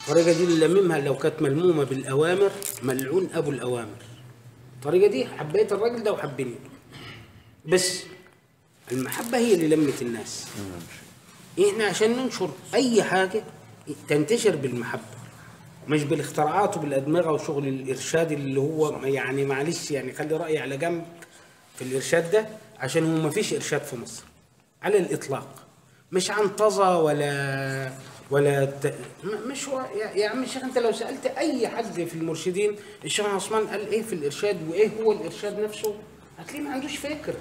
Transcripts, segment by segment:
الطريقة دي اللي لممها لو كانت ملمومة بالأوامر ملعون أبو الأوامر. الطريقة دي حبيت الراجل ده وحبني، بس المحبة هي اللي لمت الناس. إحنا عشان ننشر أي حاجة تنتشر بالمحبة، مش بالاختراعات وبالأدمغة وشغل الإرشاد اللي هو يعني معلش يعني خلي رأيي على جنب في الإرشاد ده، عشان هو ما فيش إرشاد في مصر على الإطلاق، مش عنطزة مش هو يا عم الشيخ. أنت لو سألت أي حد في المرشدين الشيخ عثمان قال إيه في الإرشاد وإيه هو الإرشاد نفسه، هتلاقيه ما عندوش فكرة.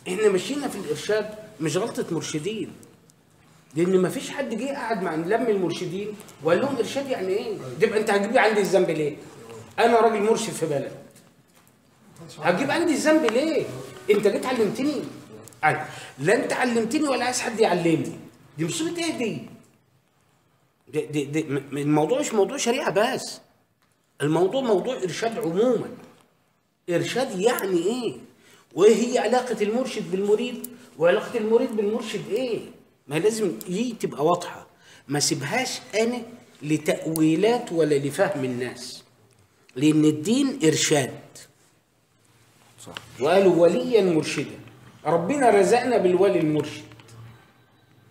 إحنا مشينا في الإرشاد مش غلطة مرشدين، لأن ما فيش حد جه قعد مع لم المرشدين وقال لهم إرشاد يعني إيه؟ تبقى أنت هتجيب عندي الذنب ليه؟ أنا راجل مرشد في بلد، هتجيب عندي الذنب ليه؟ أنت جيت علمتني؟ لا أنت علمتني ولا عايز حد يعلمني. دي مصيبة إيه دي؟ دي الموضوع مش موضوع شريعة بس، الموضوع موضوع إرشاد عموما. إرشاد يعني إيه؟ وإيه هي علاقة المرشد بالمريد؟ وعلاقة المريد بالمرشد إيه؟ ما لازم دي تبقى واضحة، ما سيبهاش أنا لتأويلات ولا لفهم الناس، لأن الدين إرشاد. صح. وقالوا وليا مرشدا، ربنا رزقنا بالولي المرشد.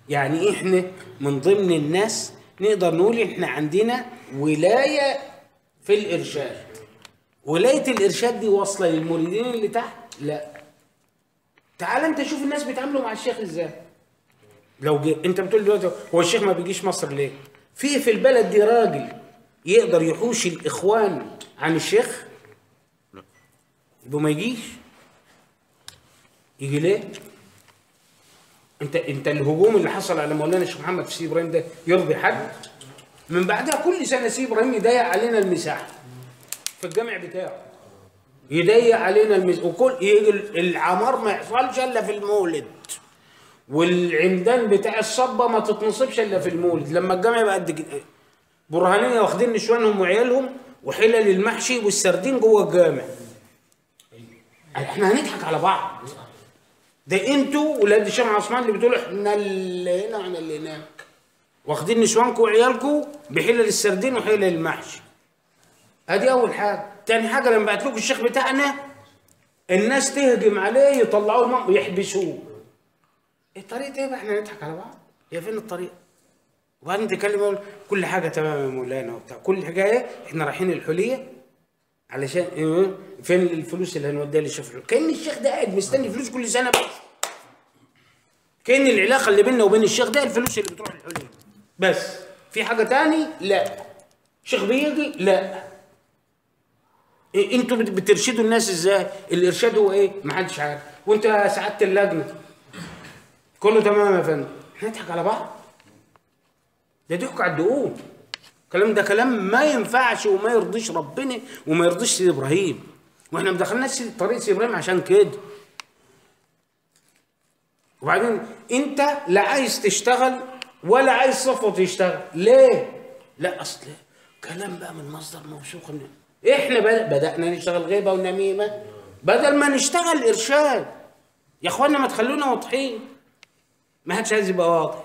يعني إحنا من ضمن الناس نقدر نقول إحنا عندنا ولاية في الإرشاد. ولاية الإرشاد دي واصلة للمريدين اللي تحت؟ لا. تعال أنت شوف الناس بيتعاملوا مع الشيخ إزاي. لو انت بتقول دلوقتي هو الشيخ ما بيجيش مصر ليه؟ في البلد دي راجل يقدر يحوش الاخوان عن الشيخ؟ لا. يبقى ما يجيش. يجي ليه؟ انت الهجوم اللي حصل على مولانا الشيخ محمد في سيدي ابراهيم ده يرضي حد؟ من بعدها كل سنه سيدي ابراهيم يضيق علينا المساحه في الجامع بتاعه، يضيق علينا وكل يجي العمار ما يحصلش الا في المولد، والعمدان بتاع الصبه ما تتنصبش الا في المولد. لما الجامع يبقى قد كده برهانيه واخدين نسوانهم وعيالهم وحلل المحشي والسردين جوه الجامع، احنا هنضحك على بعض. ده انتوا ولاد الشيخ عثمان اللي بتقولوا احنا اللي هنا واحنا اللي هناك، واخدين نسوانكم وعيالكم بحلل السردين وحلل المحشي. ادي اول حاجه. تاني حاجه لما بعت لكم الشيخ بتاعنا الناس تهجم عليه يطلعوه يحبسوه. الطريقة ايه بقى؟ احنا نضحك على بعض؟ هي فين الطريقة؟ وبعدين تكلم كل حاجة تمام يا مولانا وبتاع، كل حاجة ايه؟ احنا رايحين الحلية علشان ايه؟ فين الفلوس اللي هنوديها للشيخ؟ كأن الشيخ ده قاعد مستني فلوس كل سنة بس. كأن العلاقة اللي بيننا وبين الشيخ ده الفلوس اللي بتروح الحلية. بس في حاجة تاني؟ لا. الشيخ بيجي؟ لا. إيه انتوا بترشدوا الناس ازاي؟ الارشاد هو ايه؟ محدش عارف. وانت يا سعادة اللجنة كله تمام يا فندم، احنا نضحك على بعض. ده ضحك على الدقون. الكلام ده كلام ما ينفعش وما يرضيش ربنا وما يرضيش سيدي ابراهيم، واحنا ما دخلناش طريق سيدي ابراهيم عشان كده. وبعدين انت لا عايز تشتغل ولا عايز صفوه تشتغل، ليه؟ لا اصل كلام بقى من مصدر موثوق. احنا بدأنا نشتغل غيبه ونميمه بدل ما نشتغل ارشاد. يا اخوانا ما تخلونا واضحين، ما حدش عايز يبقى واضح.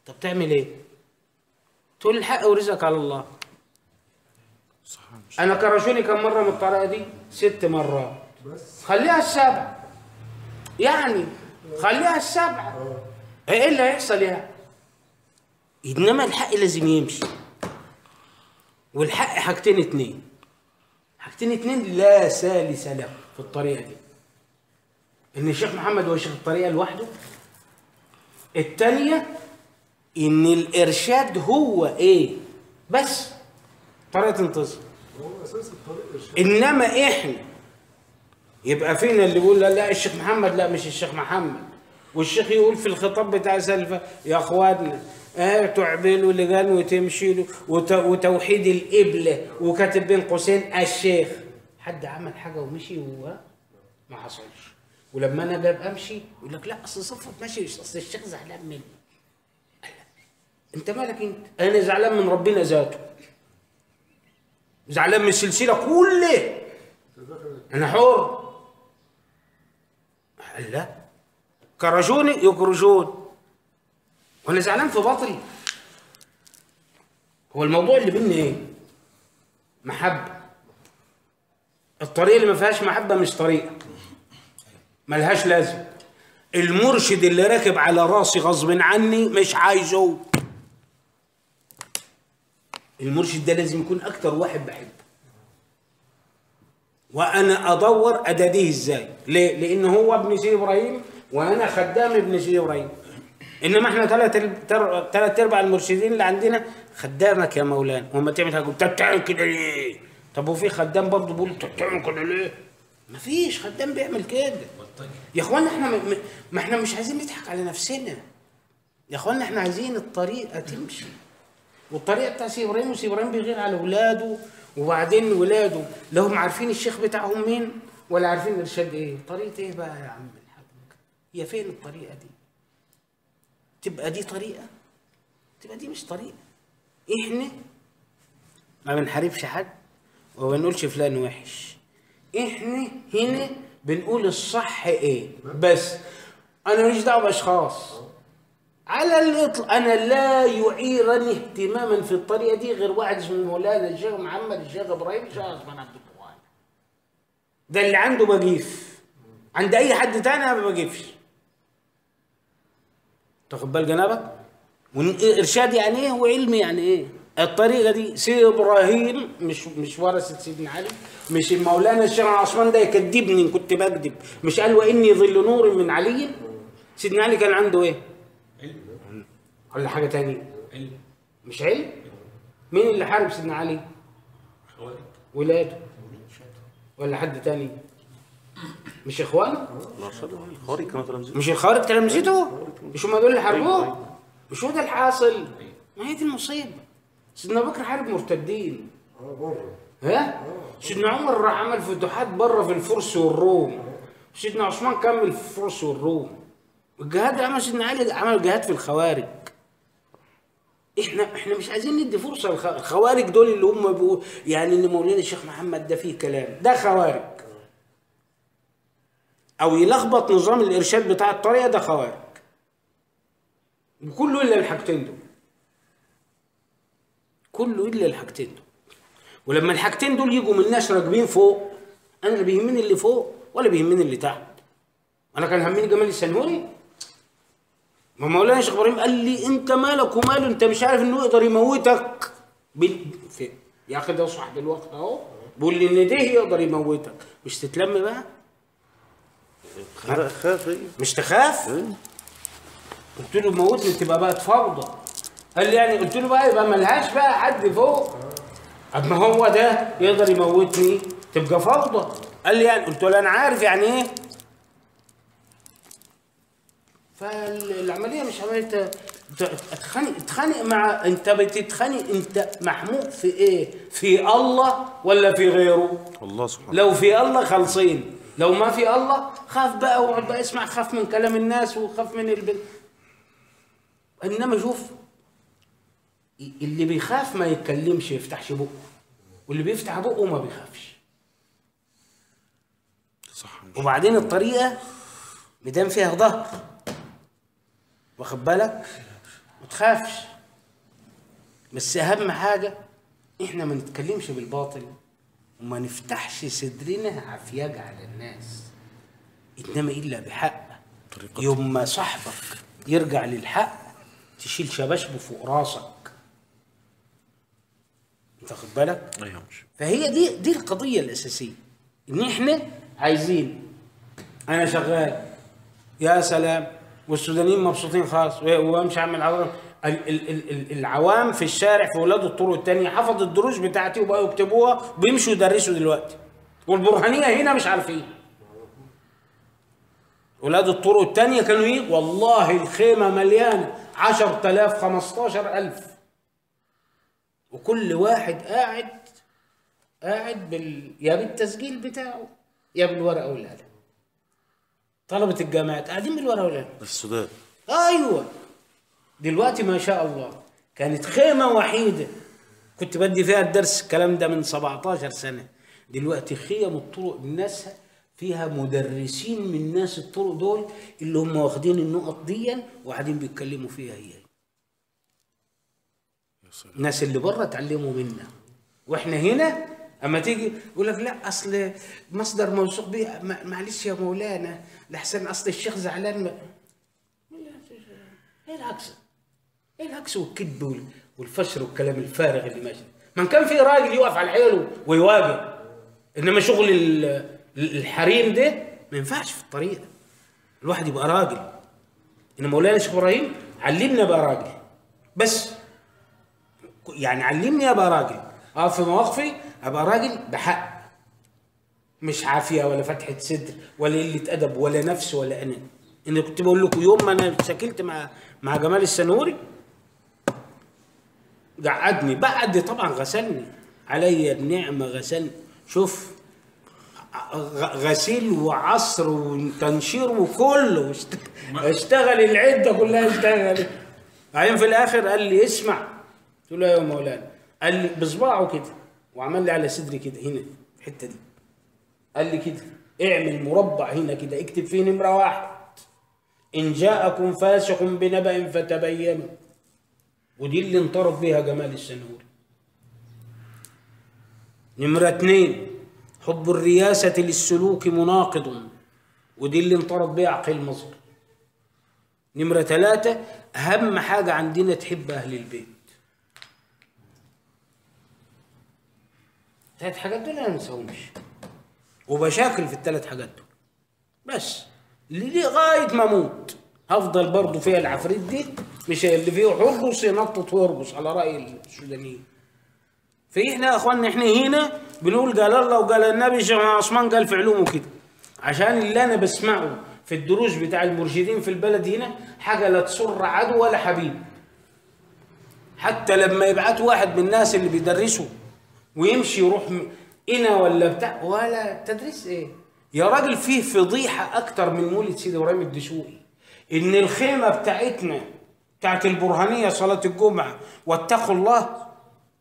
طب تعمل ايه؟ تقول الحق ورزقك على الله. صح. انا كرشوني كم مره من الطريقه دي؟ 6 مرات. بس خليها ال7 يعني، خليها ال7. ايه اللي هيحصل يعني؟ انما الحق لازم يمشي. والحق حاجتين اتنين لا ثالث له في الطريقه دي. ان الشيخ محمد هو شيخ الطريقه لوحده. الثانيه ان الارشاد هو ايه؟ بس طريقه انتصر، هو اساس الطريق الارشاد. انما احنا يبقى فينا اللي يقول لا الشيخ محمد، لا مش الشيخ محمد، والشيخ يقول في الخطاب بتاع سلفه يا اخواننا تعبلوا لجان وتمشي له وتوحيد القبله وكاتب بين قوسين الشيخ. حد عمل حاجه ومشي ما حصلش. ولما انا ببقى امشي يقول لك لا اصل صفوت ماشي، اصل الشيخ زعلان مني. انت مالك انت؟ انا زعلان من ربنا ذاته، زعلان من السلسله كلها، انا حر. لا كرجوني يكرجون وانا زعلان في باطلي. هو الموضوع اللي بينا ايه؟ محبه. الطريقه اللي ما فيهاش محبه مش طريقه، ملهاش لازم. المرشد اللي راكب على راسي غصب عني مش عايزه. المرشد ده لازم يكون اكتر واحد بحبه، وانا ادور اداديه ازاي. ليه؟ لان هو ابن سيدي ابراهيم وانا خدام ابن سيدي ابراهيم. انما احنا ثلاث ارباع المرشدين اللي عندنا خدامك يا مولانا، وما تعمل حاجه انت بتعمل كده ليه؟ طب وفي خدام برضه بيقول انت بتعمل كده ليه؟ مفيش خدام بيعمل كده يا اخوانا. احنا ما احنا مش عايزين نضحك على نفسنا يا اخوانا، احنا عايزين الطريقه تمشي. والطريقه بتاع سيدي ابراهيم، وسيدي ابراهيم بيغير على اولاده، وبعدين ولاده لا هم عارفين الشيخ بتاعهم مين ولا عارفين الارشاد ايه. طريقه ايه بقى يا عم الحاج؟ هي فين الطريقه دي؟ تبقى دي طريقه؟ تبقى دي مش طريقه. احنا ما بنحاربش حد وما بنقولش فلان وحش، احنا هنا بنقول الصح ايه بس. انا ماليش دعوه باشخاص على الاطلاق. انا لا يعيرني اهتماما في الطريقه دي غير واحد اسمه مولانا الشيخ محمد الشيخ ابراهيم الشيخ عثمان عبد القوان. ده اللي عنده بجيف، عند اي حد تاني انا ما بجيفش. تاخد بال جنابك؟ وارشاد يعني ايه وعلم يعني ايه. الطريقه دي سيدي ابراهيم مش ورثه سيدنا علي، مش مولانا الشيخ عثمان ده يكذبني ان كنت بكذب. مش قال واني ظل نور من علي؟ سيدنا علي كان عنده ايه؟ علم. ولا حاجه ثانيه؟ علم. مش علم؟ مين اللي حارب سيدنا علي؟ خوارج. ولاده ولا حد ثاني؟ مش اخوانه؟ الخوارج كانوا تلامذته. مش الخوارج تلامذته؟ مش هم دول اللي حاربوه؟ مش هو ده الحاصل؟ ما هي دي المصيبه. سيدنا ابو بكر حارب مرتدين. ها؟ سيدنا عمر راح عمل فتوحات بره في الفرس والروم. سيدنا عثمان كمل في الفرس والروم. الجهاد اللي عمل سيدنا علي عمل جهاد في الخوارج. احنا مش عايزين ندي فرصه الخوارج دول اللي هم بيقولوا يعني ان مولانا الشيخ محمد ده فيه كلام، ده خوارج. او يلخبط نظام الارشاد بتاع الطريقه، ده خوارج. كله الا الحاجتين دول. كله الا الحاجتين دول. ولما الحاجتين دول يجوا من ناس راكبين فوق، انا لا بيهمني اللي فوق ولا بيهمني اللي تحت. انا كان همني جمال السنهوري. ما مولانا الشيخ ابراهيم قال لي انت مالك وماله، انت مش عارف انه يقدر يموتك يا اخي ده صاحب الوقت اهو بيقول لي ان ده يقدر يموتك. مش تتلم بقى؟ خاف. مش تخاف؟ قلت له موتني تبقى بقى فوضى. قال لي يعني، قلت له بقى يبقى ملهاش بقى حد فوق. اما هو ده يقدر يموتني تبقى فوضى. قال لي يعني، قلت له انا عارف يعني ايه. فالعمليه مش عمليه تتخانق مع، انت بتتخانق انت محمود في ايه؟ في الله ولا في غيره؟ الله سبحانه. لو في الله خالصين، لو ما في الله خاف بقى واقعد بقى اسمع، خاف من كلام الناس وخاف من انما شوف اللي بيخاف ما يتكلمش، يفتحش بقه، واللي بيفتح بقه ما بيخافش. صح. وبعدين الطريقه مدام فيها ظهر، واخد بالك؟ ما تخافش. بس اهم حاجه احنا ما نتكلمش بالباطل وما نفتحش صدرنا عفياج على الناس، انما الا بحق. يوم ما صاحبك يرجع للحق تشيل شباشبه فوق راسك. انت واخد بالك؟ ايوه. فهي دي القضيه الاساسيه، ان احنا عايزين، انا شغال يا سلام والسودانيين مبسوطين خالص وامشي اعمل عوام. العوام في الشارع في ولاد الطرق الثانيه حفظوا الدروس بتاعتي وبقوا يكتبوها وبيمشوا يدرسوا دلوقتي، والبرهانيه هنا مش عارفين. ولاد الطرق الثانيه كانوا ايه؟ والله الخيمه مليانه 10,000 15,000، وكل واحد قاعد يا بالتسجيل بتاعه يا بالورقه والقلم. طلبه الجامعات قاعدين بالورقه والقلم. في السودان. ايوه. دلوقتي ما شاء الله كانت خيمه وحيده كنت بدي فيها الدرس، الكلام ده من 17 سنه. دلوقتي خيم الطرق الناس فيها مدرسين من ناس الطرق دول اللي هم واخدين النقط دي وقاعدين بيتكلموا فيها هي. الناس اللي بره اتعلموا منا، واحنا هنا اما تيجي يقول لك لا اصل مصدر موثوق به، معلش يا مولانا لحسن اصل الشيخ زعلان. ايه العكس؟ ايه العكس والكذب والفشر والكلام الفارغ اللي ماشي؟ من كان في راجل يقف على حيله ويواجه، انما شغل الحريم ده ما ينفعش في الطريق. الواحد يبقى راجل. ان مولانا الشيخ ابراهيم علمني ابقى راجل، بس يعني علمني ابقى راجل، في مواقفي ابقى راجل بحق، مش عافيه ولا فتحه صدر ولا قله ادب ولا نفس ولا انا. انا كنت بقول لكم يوم ما انا شكلت مع جمال السنوري، قعدني بعد طبعا غسلني علي النعمه، غسلني شوف غسيل وعصر وتنشير وكله اشتغل، العده كلها اشتغلت. بعدين في الاخر قال لي اسمع، قلت له يا مولانا، قال لي بصباعه كده وعمل لي على صدري كده هنا في الحته دي، قال لي كده اعمل مربع هنا كده اكتب فيه نمره 1 ان جاءكم فاسق بنبأ فتبينوا، ودي اللي انطرد بها جمال السنوري. نمره 2 حب الرياسة للسلوك مناقض، ودي اللي انطرد بها عقيل مصر. نمرة 3 أهم حاجة عندنا تحب أهل البيت. 3 حاجات دول أنا ما نساهمش، وبشاكل في ال3 حاجات دول، بس لغاية ما أموت هفضل برضه فيها العفريت دي، مش اللي فيه حرقص ينطط ويرقص على رأي السودانيين. فاحنا يا اخواننا احنا هنا بنقول قال الله وقال النبي، الشيخ عثمان قال في علومه كده، عشان اللي انا بسمعه في الدروس بتاع المرشدين في البلد هنا حاجه لا تسر عدو ولا حبيب. حتى لما يبعتوا واحد من الناس اللي بيدرسوا ويمشي يروح هنا ولا بتاع، ولا تدريس ايه يا راجل، فيه فضيحه اكتر من مولد سيدي ابراهيم الدسوقي، ان الخيمه بتاعتنا بتاعت البرهانيه صلاه الجمعه واتقوا الله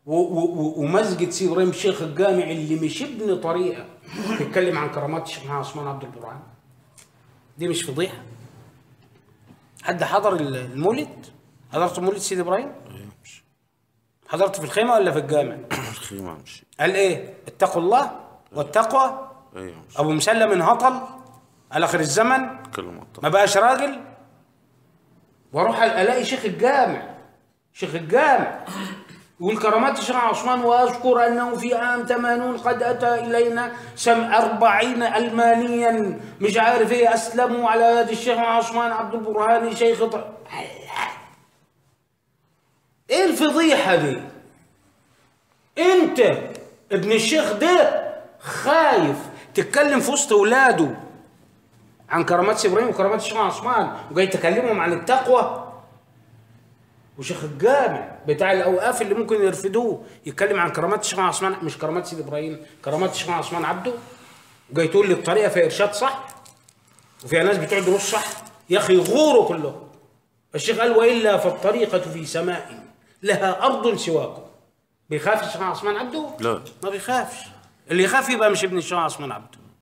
ومسجد سيدي ابراهيم الشيخ الجامع اللي مش ابن طريقه بيتكلم عن كرامات الشيخ عثمان عبد البرهان، دي مش فضيحه؟ حد حضر المولد؟ حضرت مولد سيدي ابراهيم؟ حضرت في الخيمه ولا في الجامع؟ الخيمه مش قال ايه؟ اتقوا الله والتقوى. ابو مسلم انهطل على اخر الزمن، ما بقاش راجل، واروح الاقي شيخ الجامع يقول كرامات الشيخ عثمان، واذكر انه في عام 80 قد اتى الينا 40 المانيا مش عارف ايه اسلموا على يد الشيخ عثمان عبد البرهاني شيخ ايه الفضيحه دي؟ انت ابن الشيخ ده خايف تتكلم في وسط اولاده عن كرامات سيدي ابراهيم وكرامات الشيخ عثمان، وجاي تكلمهم عن التقوى؟ وشيخ الجامع بتاع الاوقاف اللي ممكن يرفدوه يتكلم عن كرامات الشيخ عثمان، مش كرامات سيدي ابراهيم، كرامات الشيخ عثمان عبده، وجاي تقول لي الطريقه فيها ارشاد صح وفيها ناس بتوع دروس صح؟ يا اخي غوروا كلهم. الشيخ قال والا فالطريقه في سماء لها ارض سواكم. بيخاف الشيخ عثمان عبده؟ لا، ما بيخافش. اللي يخاف يبقى مش ابن الشيخ عثمان عبده.